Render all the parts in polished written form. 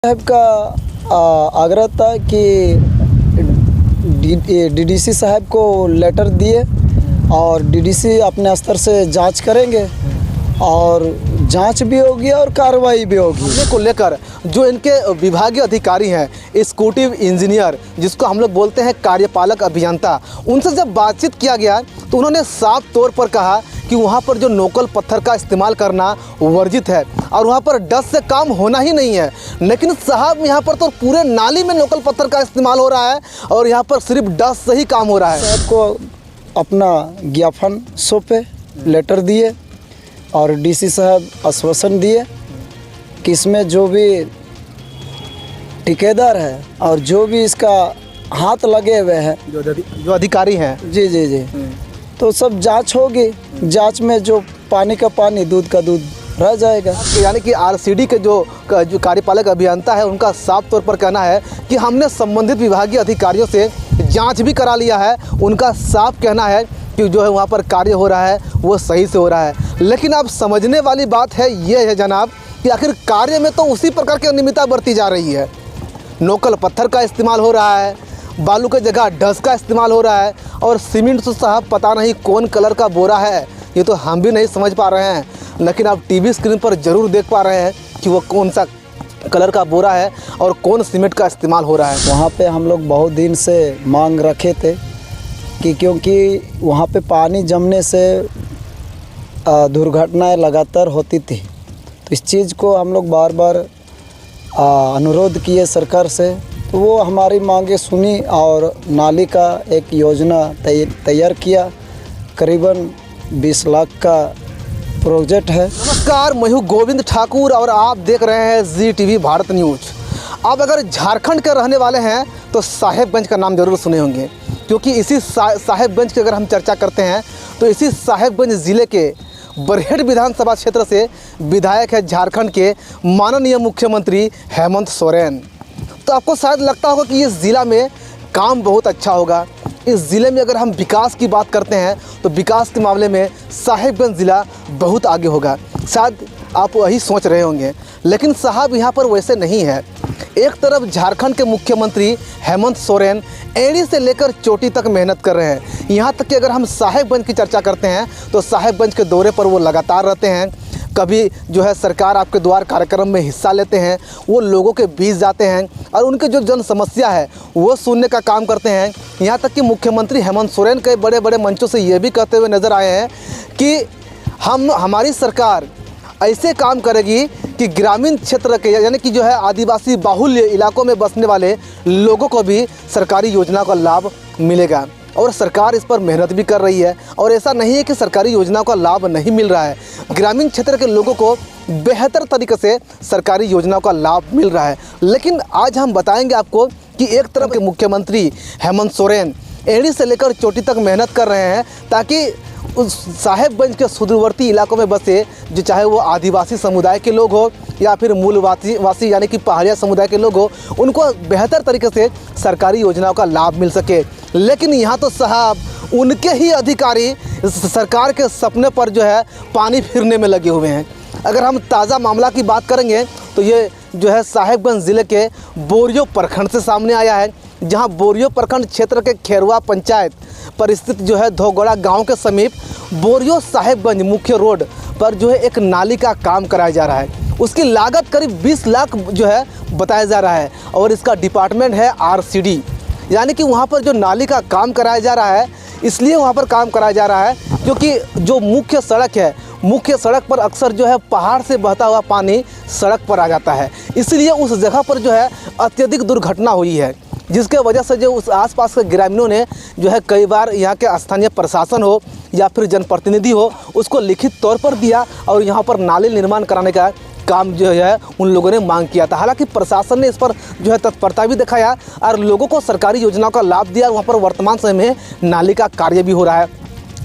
साहब का आग्रह था कि डीडीसी साहब को लेटर दिए और डीडीसी अपने स्तर से जांच करेंगे और जांच भी होगी और कार्रवाई भी होगी। मामले को लेकर जो इनके विभागीय अधिकारी हैं, एग्जीक्यूटिव इंजीनियर जिसको हम लोग बोलते हैं कार्यपालक अभियंता, उनसे जब बातचीत किया गया तो उन्होंने साफ तौर पर कहा कि वहाँ पर जो नोकल पत्थर का इस्तेमाल करना वर्जित है और वहाँ पर डस्ट से काम होना ही नहीं है। लेकिन साहब यहाँ पर तो पूरे नाली में नोकल पत्थर का इस्तेमाल हो रहा है और यहाँ पर सिर्फ डस्ट से ही काम हो रहा है। साहब को अपना ज्ञापन सौंपे, लेटर दिए और डीसी साहब आश्वासन दिए कि इसमें जो भी ठेकेदार है और जो भी इसका हाथ लगे हुए हैं, जो अधिकारी हैं, जी तो सब जांच होगी। जांच में जो पानी का पानी, दूध का दूध रह जाएगा। यानी कि आरसीडी के जो कार्यपालक अभियंता है, उनका साफ तौर पर कहना है कि हमने संबंधित विभागीय अधिकारियों से जांच भी करा लिया है। उनका साफ कहना है कि जो है वहाँ पर कार्य हो रहा है वो सही से हो रहा है। लेकिन अब समझने वाली बात है ये है जनाब कि आखिर कार्य में तो उसी प्रकार की अनियमितता बरती जा रही है। नोकल पत्थर का इस्तेमाल हो रहा है, बालू की जगह डस्ट का इस्तेमाल हो रहा है और सीमेंट तो साहब पता नहीं कौन कलर का बोरा है, ये तो हम भी नहीं समझ पा रहे हैं। लेकिन आप टीवी स्क्रीन पर ज़रूर देख पा रहे हैं कि वो कौन सा कलर का बोरा है और कौन सीमेंट का इस्तेमाल हो रहा है। वहाँ पे हम लोग बहुत दिन से मांग रखे थे कि क्योंकि वहाँ पे पानी जमने से दुर्घटनाएं लगातार होती थी, तो इस चीज़ को हम लोग बार बार अनुरोध किए सरकार से, तो वो हमारी मांगे सुनी और नाली का एक योजना तैयार किया। करीबन 20 लाख का प्रोजेक्ट है। नमस्कार, मैं हूँ गोविंद ठाकुर और आप देख रहे हैं ZTV भारत न्यूज। अब अगर झारखंड के रहने वाले हैं तो साहेबगंज का नाम जरूर सुने होंगे, क्योंकि इसी साहेबगंज की अगर हम चर्चा करते हैं तो इसी साहेबगंज ज़िले के बरहेट विधानसभा क्षेत्र से विधायक है झारखंड के माननीय मुख्यमंत्री हेमंत सोरेन। तो आपको शायद लगता होगा कि इस ज़िला में काम बहुत अच्छा होगा। इस ज़िले में अगर हम विकास की बात करते हैं तो विकास के मामले में साहेबगंज ज़िला बहुत आगे होगा। शायद आप वही सोच रहे होंगे, लेकिन साहब यहाँ पर वैसे नहीं है। एक तरफ झारखंड के मुख्यमंत्री हेमंत सोरेन एड़ी से लेकर चोटी तक मेहनत कर रहे हैं। यहाँ तक कि अगर हम साहेबगंज की चर्चा करते हैं तो साहेबगंज के दौरे पर वो लगातार रहते हैं। कभी जो है सरकार आपके द्वार कार्यक्रम में हिस्सा लेते हैं, वो लोगों के बीच जाते हैं और उनके जो जन समस्या है वो सुनने का काम करते हैं। यहाँ तक कि मुख्यमंत्री हेमंत सोरेन कई बड़े बड़े मंचों से ये भी कहते हुए नज़र आए हैं कि हमारी सरकार ऐसे काम करेगी कि ग्रामीण क्षेत्र के यानी कि जो है आदिवासी बाहुल्य इलाकों में बसने वाले लोगों को भी सरकारी योजना का लाभ मिलेगा। और सरकार इस पर मेहनत भी कर रही है और ऐसा नहीं है कि सरकारी योजनाओं का लाभ नहीं मिल रहा है। ग्रामीण क्षेत्र के लोगों को बेहतर तरीके से सरकारी योजनाओं का लाभ मिल रहा है। लेकिन आज हम बताएंगे आपको कि एक तरफ के मुख्यमंत्री हेमंत सोरेन एड़ी से लेकर चोटी तक मेहनत कर रहे हैं ताकि उस साहेबगंज के सुदूरवर्ती इलाकों में बसे, जो चाहे वो आदिवासी समुदाय के लोग हो या फिर मूलवासी यानी कि पहाड़िया समुदाय के लोग हो, उनको बेहतर तरीके से सरकारी योजनाओं का लाभ मिल सके। लेकिन यहाँ तो साहब उनके ही अधिकारी सरकार के सपने पर जो है पानी फिरने में लगे हुए हैं। अगर हम ताज़ा मामला की बात करेंगे तो ये जो है साहेबगंज ज़िले के बोरियो प्रखंड से सामने आया है, जहाँ बोरियो प्रखंड क्षेत्र के खेरवा पंचायत पर स्थित जो है धोगड़ा गांव के समीप बोरियो साहेबगंज मुख्य रोड पर जो है एक नाली का काम कराया जा रहा है। उसकी लागत करीब 20 लाख जो है बताया जा रहा है और इसका डिपार्टमेंट है आरसीडी। यानी कि वहाँ पर जो नाली का काम कराया जा रहा है, इसलिए वहाँ पर काम कराया जा रहा है क्योंकि जो मुख्य सड़क है, मुख्य सड़क पर अक्सर जो है पहाड़ से बहता हुआ पानी सड़क पर आ जाता है। इसलिए उस जगह पर जो है अत्यधिक दुर्घटना हुई है, जिसके वजह से जो उस आसपास के ग्रामीणों ने जो है कई बार यहाँ के स्थानीय प्रशासन हो या फिर जनप्रतिनिधि हो उसको लिखित तौर पर दिया और यहाँ पर नाली निर्माण कराने का काम जो है उन लोगों ने मांग किया था। हालांकि प्रशासन ने इस पर जो है तत्परता भी दिखाया और लोगों को सरकारी योजनाओं का लाभ दिया। वहाँ पर वर्तमान समय में नाली का कार्य भी हो रहा है।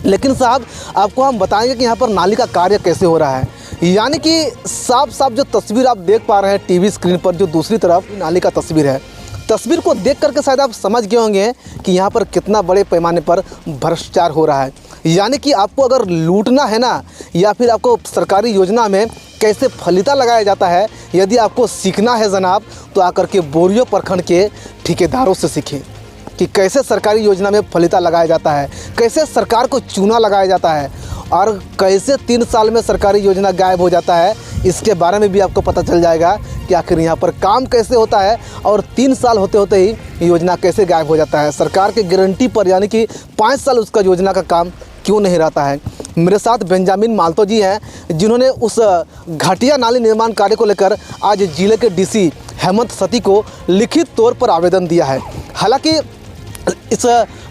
लेकिन साहब आपको हम बताएंगे कि यहाँ पर नाली का कार्य कैसे हो रहा है। यानी कि साफ साफ जो तस्वीर आप देख पा रहे हैं टीवी स्क्रीन पर, जो दूसरी तरफ नाली का तस्वीर है, तस्वीर को देख करके शायद आप समझ गए होंगे कि यहाँ पर कितना बड़े पैमाने पर भ्रष्टाचार हो रहा है। यानी कि आपको अगर लूटना है ना, या फिर आपको सरकारी योजना में कैसे फलिता लगाया जाता है, यदि आपको सीखना है जनाब, तो आकर के बोरियो प्रखंड के ठेकेदारों से सीखें कि कैसे सरकारी योजना में फलिता लगाया जाता है, कैसे सरकार को चूना लगाया जाता है, और कैसे 3 साल में सरकारी योजना गायब हो जाता है। इसके बारे में भी आपको पता चल जाएगा कि आखिर यहाँ पर काम कैसे होता है, और 3 साल होते होते ही योजना कैसे गायब हो जाता है सरकार के गारंटी पर, यानी कि 5 साल उसका योजना का काम क्यों नहीं रहता है। मेरे साथ बेंजामिन माल्तो जी हैं, जिन्होंने उस घटिया नाली निर्माण कार्य को लेकर आज जिले के डीसी हेमंत सती को लिखित तौर पर आवेदन दिया है। हालांकि इस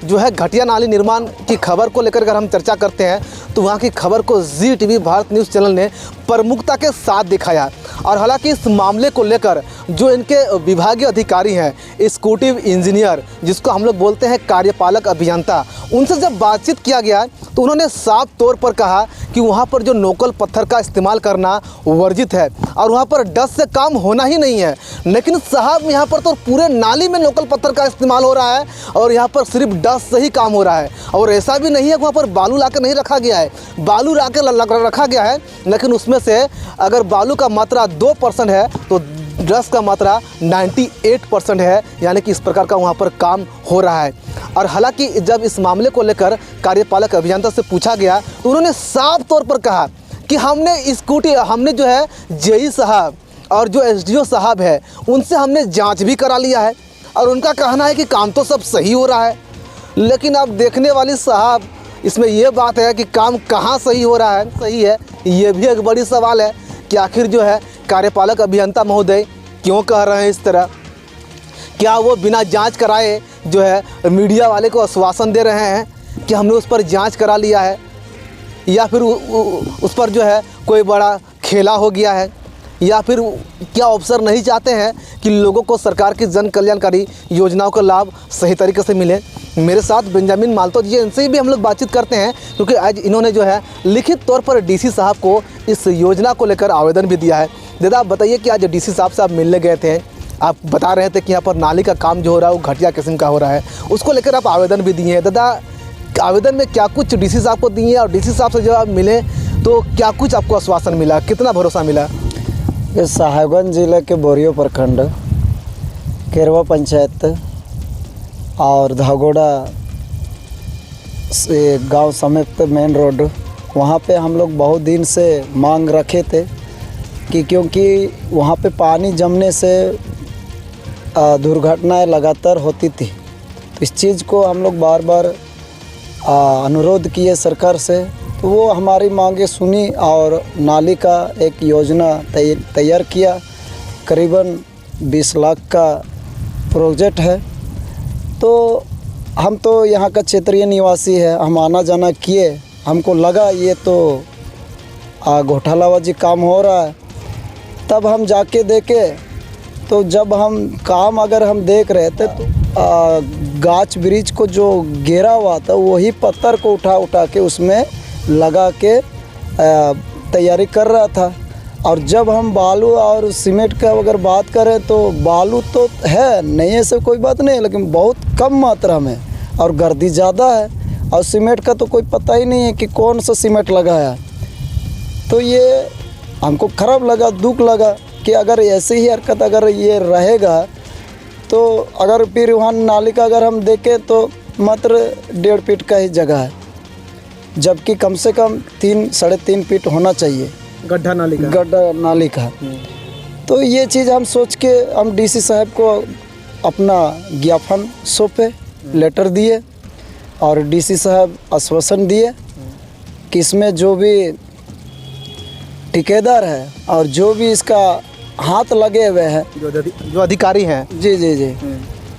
जो है घटिया नाली निर्माण की खबर को लेकर अगर हम चर्चा करते हैं, तो वहाँ की खबर को जी टीवी भारत न्यूज़ चैनल ने प्रमुखता के साथ दिखाया। और हालांकि इस मामले को लेकर जो इनके विभागीय अधिकारी हैं, एग्जीक्यूटिव इंजीनियर, जिसको हम लोग बोलते हैं कार्यपालक अभियंता, उनसे जब बातचीत किया गया तो उन्होंने साफ तौर पर कहा कि वहाँ पर जो नोकल पत्थर का इस्तेमाल करना वर्जित है और वहाँ पर डस्ट से काम होना ही नहीं है। लेकिन साहब, यहाँ पर तो पूरे नाली में नोकल पत्थर का इस्तेमाल हो रहा है और यहाँ पर सिर्फ डस्ट से ही काम हो रहा है। और ऐसा भी नहीं है कि वहाँ पर बालू ला नहीं रखा गया है, बालू ला के रखा गया है, लेकिन उसमें से अगर बालू का मात्रा 2% है तो डस्ट का मात्रा 98% है। यानी कि इस प्रकार का वहाँ पर काम हो रहा है। और हालांकि जब इस मामले को लेकर कार्यपालक अभियंता से पूछा गया तो उन्होंने साफ तौर पर कहा कि हमने जो है जेई साहब और जो एसडीओ साहब है, उनसे हमने जांच भी करा लिया है और उनका कहना है कि काम तो सब सही हो रहा है। लेकिन अब देखने वाली साहब, इसमें यह बात है कि काम कहाँ सही हो रहा है, सही है, ये भी एक बड़ी सवाल है कि आखिर जो है कार्यपालक अभियंता महोदय क्यों कह रहे हैं इस तरह। क्या वो बिना जांच कराए जो है मीडिया वाले को आश्वासन दे रहे हैं कि हमने उस पर जांच करा लिया है, या फिर उस पर जो है कोई बड़ा खेला हो गया है, या फिर क्या अफसर नहीं चाहते हैं कि लोगों को सरकार की जन कल्याणकारी योजनाओं का लाभ सही तरीके से मिले। मेरे साथ बेंजामिन माल्तो जी, इनसे भी हम लोग बातचीत करते हैं, क्योंकि आज इन्होंने जो है लिखित तौर पर डीसी साहब को इस योजना को लेकर आवेदन भी दिया है। दादा, आप बताइए कि आज डीसी साहब से आप मिलने गए थे, आप बता रहे थे कि यहाँ पर नाली का काम जो हो रहा है वो घटिया किस्म का हो रहा है, उसको लेकर आप आवेदन भी दिए हैं। दादा, आवेदन में क्या कुछ डीसी साहब को दिए, और डीसी साहब से जब आप मिले तो क्या कुछ आपको आश्वासन मिला, कितना भरोसा मिला? ये साहेबगंज जिले के बोरियो प्रखंड, केरवा पंचायत और धागोड़ा से गांव समेत मेन रोड, वहाँ पे हम लोग बहुत दिन से मांग रखे थे कि क्योंकि वहाँ पे पानी जमने से दुर्घटनाएं लगातार होती थी। तो इस चीज़ को हम लोग बार बार अनुरोध किए सरकार से, तो वो हमारी मांगे सुनी और नाली का एक योजना तैयार किया। करीबन 20 लाख का प्रोजेक्ट है। तो हम तो यहाँ का क्षेत्रीय निवासी है, हम आना जाना किए, हमको लगा ये तो घोटालाबाजी काम हो रहा है। तब हम जाके देखे, तो जब हम काम अगर हम देख रहे थे तो गाछ ब्रिज को जो घेरा हुआ था वही पत्थर को उठा के उसमें लगा के तैयारी कर रहा था। और जब हम बालू और सीमेंट का अगर बात करें तो बालू तो है नहीं, ऐसे कोई बात नहीं, लेकिन बहुत कम मात्रा में और गर्दी ज़्यादा है। और सीमेंट का तो कोई पता ही नहीं है कि कौन सा सीमेंट लगाया। तो ये हमको खराब लगा, दुख लगा कि अगर ऐसी ही हरकत अगर ये रहेगा तो अगर फिर वहाँ नाली का अगर हम देखें तो मात्र 1.5 फीट का ही जगह है, जबकि कम से कम 3-3.5 फीट होना चाहिए गड्ढा नाली का। तो ये चीज़ हम सोच के हम डीसी साहब को अपना ज्ञापन सौंपे, लेटर दिए, और डीसी साहब आश्वासन दिए कि इसमें जो भी ठेकेदार है और जो भी इसका हाथ लगे हुए हैं, जो अधिकारी हैं, जी,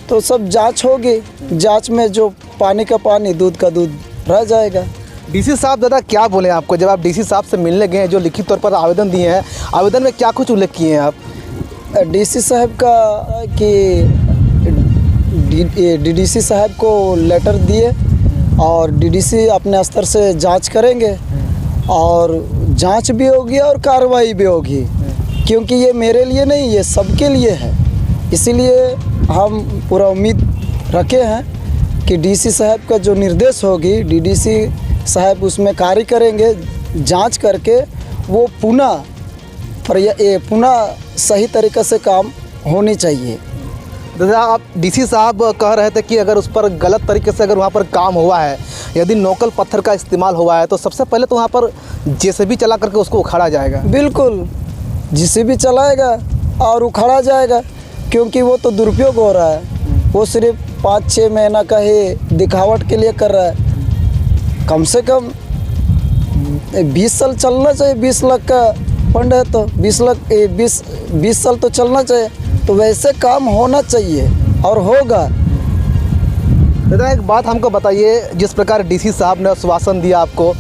तो सब जांच होगी। जांच में जो पानी का पानी, दूध का दूध रह जाएगा। डीसी साहब, दादा क्या बोले आपको जब आप डीसी साहब से मिलने गए हैं, जो लिखित तौर पर आवेदन दिए हैं, आवेदन में क्या कुछ उल्लेख किए हैं आप? डीसी साहब का कि डीडीसी साहब को लेटर दिए और डीडीसी अपने स्तर से जांच करेंगे और जांच भी होगी और कार्रवाई भी होगी, क्योंकि ये मेरे लिए नहीं, ये सबके लिए है। इसीलिए हम पूरा उम्मीद रखे हैं कि डीसी साहब का जो निर्देश होगी, डीडीसी साहब उसमें कार्य करेंगे, जांच करके वो पुनः सही तरीक़े से काम होनी चाहिए। दादा, आप डीसी साहब कह रहे थे कि अगर उस पर गलत तरीके से अगर वहाँ पर काम हुआ है, यदि नोकल पत्थर का इस्तेमाल हुआ है, तो सबसे पहले तो वहाँ पर जेसीबी चला करके उसको उखाड़ा जाएगा। बिल्कुल, जेसीबी चलाएगा और उखाड़ा जाएगा, क्योंकि वो तो दुरुपयोग हो रहा है। वो सिर्फ 5-6 महीना का ही दिखावट के लिए कर रहा है। कम से कम 20 साल चलना चाहिए। 20 लाख का फंड है तो 20 साल तो चलना चाहिए। तो वैसे काम होना चाहिए और होगा। दादा, एक बात हमको बताइए, जिस प्रकार डीसी साहब ने आश्वासन दिया आपको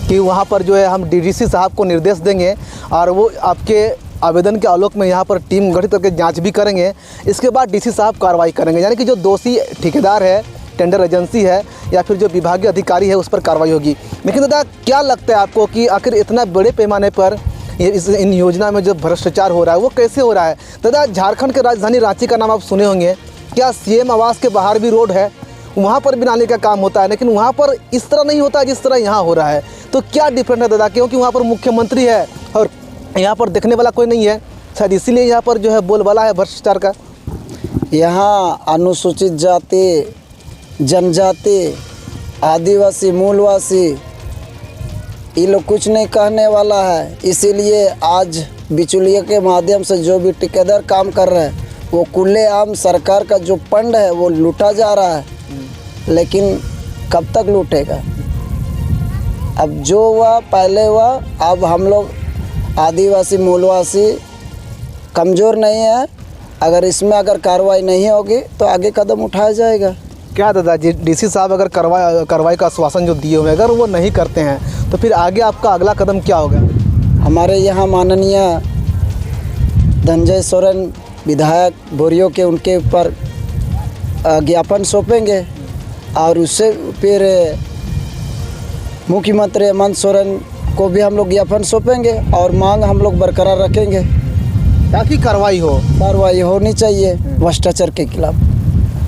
कि वहाँ पर जो है हम डीडीसी साहब को निर्देश देंगे और वो आपके आवेदन के आलोक में यहाँ पर टीम गठित करके जांच भी करेंगे, इसके बाद डीसी साहब कार्रवाई करेंगे, यानी कि जो दोषी ठेकेदार है, टेंडर एजेंसी है या फिर जो विभागीय अधिकारी है उस पर कार्रवाई होगी। लेकिन दादा, क्या लगता है आपको कि आखिर इतना बड़े पैमाने पर इन योजना में जो भ्रष्टाचार हो रहा है वो कैसे हो रहा है? दादा, झारखंड के राजधानी रांची का नाम आप सुने होंगे। क्या सीएम आवास के बाहर भी रोड है, वहाँ पर भी नाली का काम होता है, लेकिन वहाँ पर इस तरह नहीं होता है जिस तरह यहाँ हो रहा है। तो क्या डिफरेंट है दादा? क्योंकि वहाँ पर मुख्यमंत्री है और यहाँ पर देखने वाला कोई नहीं है, शायद इसीलिए यहाँ पर जो है बोलबाला है भ्रष्टाचार का। यहाँ अनुसूचित जाति, जनजाति, आदिवासी, मूलवासी, ये लोग कुछ नहीं कहने वाला है। इसीलिए आज बिचौलिए के माध्यम से जो भी ठेकेदार काम कर रहे हैं वो खुलेआम सरकार का जो फंड है वो लूटा जा रहा है। लेकिन कब तक लूटेगा? अब जो हुआ पहले हुआ। अब हम लोग आदिवासी, मूलवासी कमज़ोर नहीं है। अगर इसमें अगर कार्रवाई नहीं होगी तो आगे कदम उठाया जाएगा। क्या दादा जी, डीसी साहब अगर कार्रवाई का आश्वासन जो दिए हुए अगर वो नहीं करते हैं तो फिर आगे आपका अगला कदम क्या होगा? हमारे यहाँ माननीय धनंजय सोरेन विधायक बोरियो के उनके ऊपर ज्ञापन सौंपेंगे और उससे फिर मुख्यमंत्री हेमंत सोरेन को भी हम लोग ज्ञापन सौंपेंगे और मांग हम लोग बरकरार रखेंगे ताकि कार्रवाई होनी चाहिए भ्रष्टाचार के खिलाफ।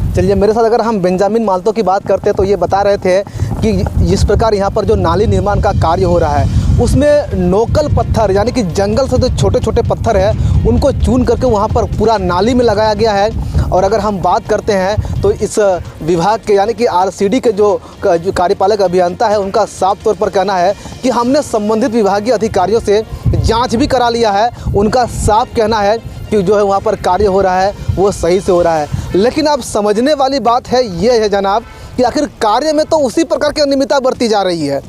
चलिए, मेरे साथ अगर हम बेंजामिन माल्तो की बात करते हैं तो ये बता रहे थे कि जिस प्रकार यहाँ पर जो नाली निर्माण का कार्य हो रहा है उसमें नोकल पत्थर यानी कि जंगल से जो छोटे छोटे पत्थर है उनको चून करके वहाँ पर पूरा नाली में लगाया गया है। और अगर हम बात करते हैं तो इस विभाग के यानी कि आरसीडी के जो कार्यपालक अभियंता है उनका साफ तौर पर कहना है कि हमने संबंधित विभागीय अधिकारियों से जाँच भी करा लिया है। उनका साफ कहना है कि जो है वहाँ पर कार्य हो रहा है वो सही से हो रहा है। लेकिन अब समझने वाली बात है ये है जनाब कि आखिर कार्य में तो उसी प्रकार की अनियमितता बरती जा रही है।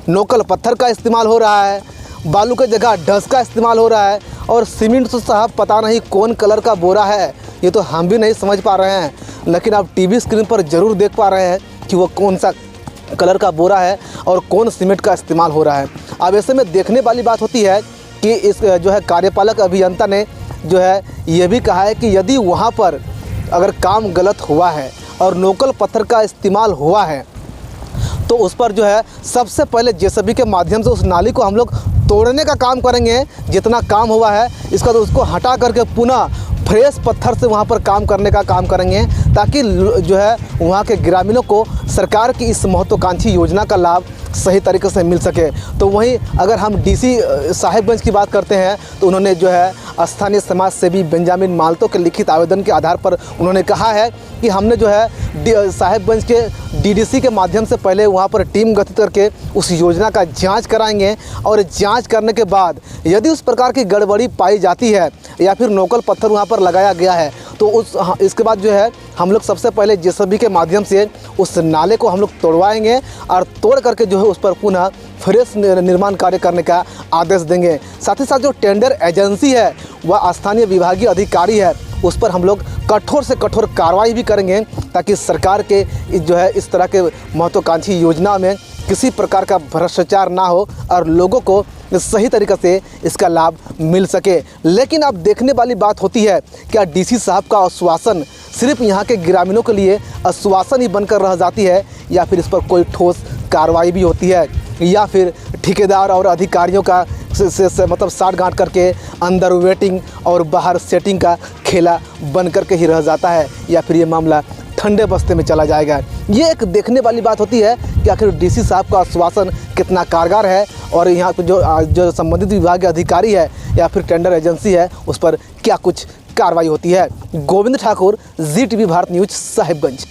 नोकल पत्थर का इस्तेमाल हो रहा है, बालू की जगह ढस का इस्तेमाल हो रहा है और सीमेंट तो साहब पता नहीं कौन कलर का बोरा है, ये तो हम भी नहीं समझ पा रहे हैं। लेकिन आप टीवी स्क्रीन पर ज़रूर देख पा रहे हैं कि वो कौन सा कलर का बोरा है और कौन सीमेंट का इस्तेमाल हो रहा है। अब ऐसे में देखने वाली बात होती है कि इस जो है कार्यपालक अभियंता ने जो है ये भी कहा है कि यदि वहाँ पर अगर काम गलत हुआ है और नोकल पत्थर का इस्तेमाल हुआ है तो उस पर जो है सबसे पहले जेसीबी के माध्यम से उस नाली को हम लोग तोड़ने का काम करेंगे। जितना काम हुआ है इसका तो उसको हटा करके पुनः फ्रेश पत्थर से वहाँ पर काम करने का काम करेंगे ताकि जो है वहाँ के ग्रामीणों को सरकार की इस महत्वाकांक्षी योजना का लाभ सही तरीके से मिल सके। तो वहीं अगर हम डीसी साहेबगंज की बात करते हैं तो उन्होंने जो है स्थानीय समाज सेवी बेंजामिन माल्तो के लिखित आवेदन के आधार पर उन्होंने कहा है कि हमने जो है साहेबगंज के डीडीसी के माध्यम से पहले वहाँ पर टीम गठित करके उस योजना का जांच कराएंगे और जांच करने के बाद यदि उस प्रकार की गड़बड़ी पाई जाती है या फिर नोकल पत्थर वहाँ पर लगाया गया है तो इसके बाद जो है हम लोग सबसे पहले जेसीबी के माध्यम से उस नाले को हम लोग तोड़वाएंगे और तोड़ करके जो है उस पर पुनः फ्रेश निर्माण कार्य करने का आदेश देंगे। साथ ही साथ जो टेंडर एजेंसी है वह स्थानीय विभागीय अधिकारी है उस पर हम लोग कठोर से कठोर कार्रवाई भी करेंगे ताकि सरकार के जो है इस तरह के महत्वाकांक्षी योजना में किसी प्रकार का भ्रष्टाचार ना हो और लोगों को सही तरीक़े से इसका लाभ मिल सके। लेकिन अब देखने वाली बात होती है क्या डीसी साहब का आश्वासन सिर्फ यहाँ के ग्रामीणों के लिए आश्वासन ही बनकर रह जाती है या फिर इस पर कोई ठोस कार्रवाई भी होती है या फिर ठेकेदार और अधिकारियों का से मतलब साठ गांठ करके अंदर वेटिंग और बाहर सेटिंग का खेला बन करके ही रह जाता है या फिर ये मामला ठंडे बस्ते में चला जाएगा। ये एक देखने वाली बात होती है कि आखिर डीसी साहब का आश्वासन कितना कारगर है और यहाँ पर जो संबंधित विभाग के अधिकारी है या फिर टेंडर एजेंसी है उस पर क्या कुछ कार्रवाई होती है। गोविंद ठाकुर, जी टीवी भारत न्यूज, साहिबगंज।